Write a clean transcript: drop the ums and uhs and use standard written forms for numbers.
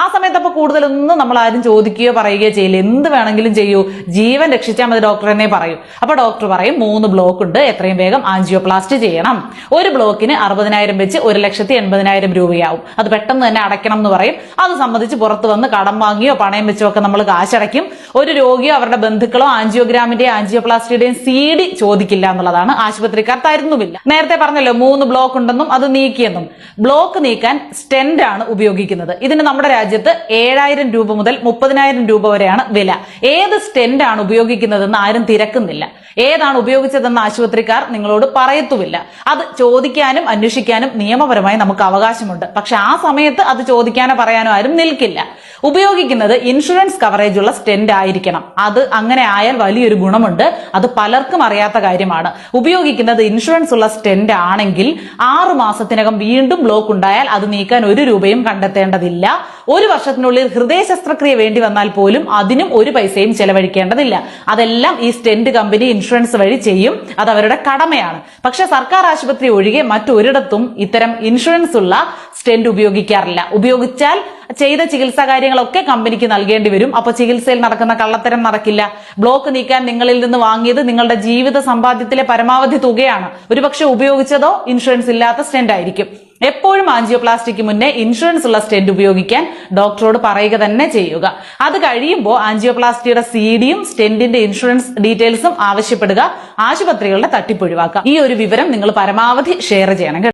ആ സമയത്ത് അപ്പോൾ കൂടുതലൊന്നും നമ്മൾ ആരും ചോദിക്കുകയോ പറയുകയോ ചെയ്യില്ല. എന്ത് വേണമെങ്കിലും ചെയ്യൂ, ജീവൻ രക്ഷിച്ചാൽ മതി ഡോക്ടർ തന്നെ പറയും. അപ്പൊ ഡോക്ടർ പറയും 3 ബ്ലോക്ക് ഉണ്ട്, എത്രയും വേഗം ആൻജിയോപ്ലാസ്റ്റ് ചെയ്യണം. ഒരു ബ്ലോക്കിന് 60,000 വെച്ച് 1,80,000 രൂപയാവും. അത് പെട്ടെന്ന് തന്നെ അടയ്ക്കണം എന്ന് പറയും. അത് സംബന്ധിച്ച് പുറത്ത് വന്ന് കടം വാങ്ങിയോ പണയം വെച്ചോ ഒക്കെ നമ്മൾ കാശടയ്ക്കും. ഒരു രോഗിയോ അവരുടെ ബന്ധുക്കളോ ആൻജിയോഗ്രാമിന്റെയും ആൻജിയോപ്ലാസ്റ്റിയുടെയും CD ചോദിക്കില്ല എന്നുള്ളതാണ്. ആശുപത്രിക്കാർ തരുന്നുമില്ല. നേരത്തെ പറഞ്ഞല്ലോ 3 ബ്ലോക്ക് ഉണ്ടെന്നും അത് നീക്കിയെന്നും. ബ്ലോക്ക് നീക്കാൻ സ്റ്റെന്റ് ആണ് ഉപയോഗിക്കുന്നത്. ഇതിന് നമ്മുടെ രാജ്യത്ത് 7,000 രൂപ മുതൽ 30,000 രൂപ വരെയാണ് വില. ഏത് സ്റ്റെന്റ് ആണ് ഉപയോഗിക്കുന്നതെന്ന് ആരും തിരക്കുന്നില്ല. ഏതാണ് ഉപയോഗിച്ചതെന്ന് ആശുപത്രിക്കാർ നിങ്ങളോട് പറയത്തുമില്ല. അത് ചോദിക്കാനും അന്വേഷിക്കാനും നിയമപരമായി നമുക്ക് അവകാശമുണ്ട്. പക്ഷെ ആ സമയത്ത് അത് ചോദിക്കാനോ പറയാനോ ആരും നിൽക്കില്ല. ഉപയോഗിക്കുന്നത് ഇൻഷുറൻസ് കവറേജ് ഉള്ള സ്റ്റെന്റ് ആയിരിക്കണം. അത് അങ്ങനെ ആയാൽ വലിയൊരു ഗുണമുണ്ട്. അത് പലർക്കും അറിയാത്ത കാര്യമാണ്. ഉപയോഗിക്കുന്നത് ഇൻഷുറൻസ് ഉള്ള സ്റ്റെന്റ് ആണെങ്കിൽ 6 മാസത്തിനകം വീണ്ടും ബ്ലോക്ക് ഉണ്ടായാൽ അത് നീക്കാൻ 1 രൂപയും കണ്ടെത്തേണ്ടതില്ല. 1 വർഷത്തിനുള്ളിൽ ഹൃദയ ശസ്ത്രക്രിയ വേണ്ടി വന്നാൽ പോലും അതിനും 1 പൈസയും ചെലവഴിക്കേണ്ടതില്ല. അതെല്ലാം ഈ സ്റ്റെന്റ് കമ്പനി ഇൻഷുറൻസ് വഴി ചെയ്യും. അത് അവരുടെ കടമയാണ്. പക്ഷെ സർക്കാർ ആശുപത്രി ഒഴികെ മറ്റൊരിടത്തും ഇത്തരം ഇൻഷുറൻസ് ഉള്ള സ്റ്റെന്റ് ഉപയോഗിക്കാറില്ല. ഉപയോഗിച്ചാൽ ചെയ്ത ചികിത്സാ കാര്യങ്ങളൊക്കെ കമ്പനിക്ക് നൽകേണ്ടി വരും. അപ്പൊ ചികിത്സയിൽ നടക്കുന്ന കള്ളത്തരം നടക്കില്ല. ബ്ലോക്ക് നീക്കാൻ നിങ്ങളിൽ നിന്ന് വാങ്ങിയത് നിങ്ങളുടെ ജീവിത സമ്പാദ്യത്തിലെ പരമാവധി തുകയാണ്. ഒരുപക്ഷെ ഉപയോഗിച്ചതോ ഇൻഷുറൻസ് ഇല്ലാത്ത സ്റ്റെന്റ് ആയിരിക്കും. എപ്പോഴും ആൻജിയോപ്ലാസ്റ്റിക്ക് മുന്നേ ഇൻഷുറൻസ് ഉള്ള സ്റ്റെന്റ് ഉപയോഗിക്കാൻ ഡോക്ടറോട് പറയുക തന്നെ ചെയ്യുക. അത് കഴിയുമ്പോൾ ആൻജിയോപ്ലാസ്റ്റിയുടെ CDയും സ്റ്റെന്റിന്റെ ഇൻഷുറൻസ് ഡീറ്റെയിൽസും ആവശ്യപ്പെടുക. ആശുപത്രികളുടെ തട്ടിപ്പൊഴിവാക്കുക. ഈ ഒരു വിവരം നിങ്ങൾ പരമാവധി ഷെയർ ചെയ്യണം.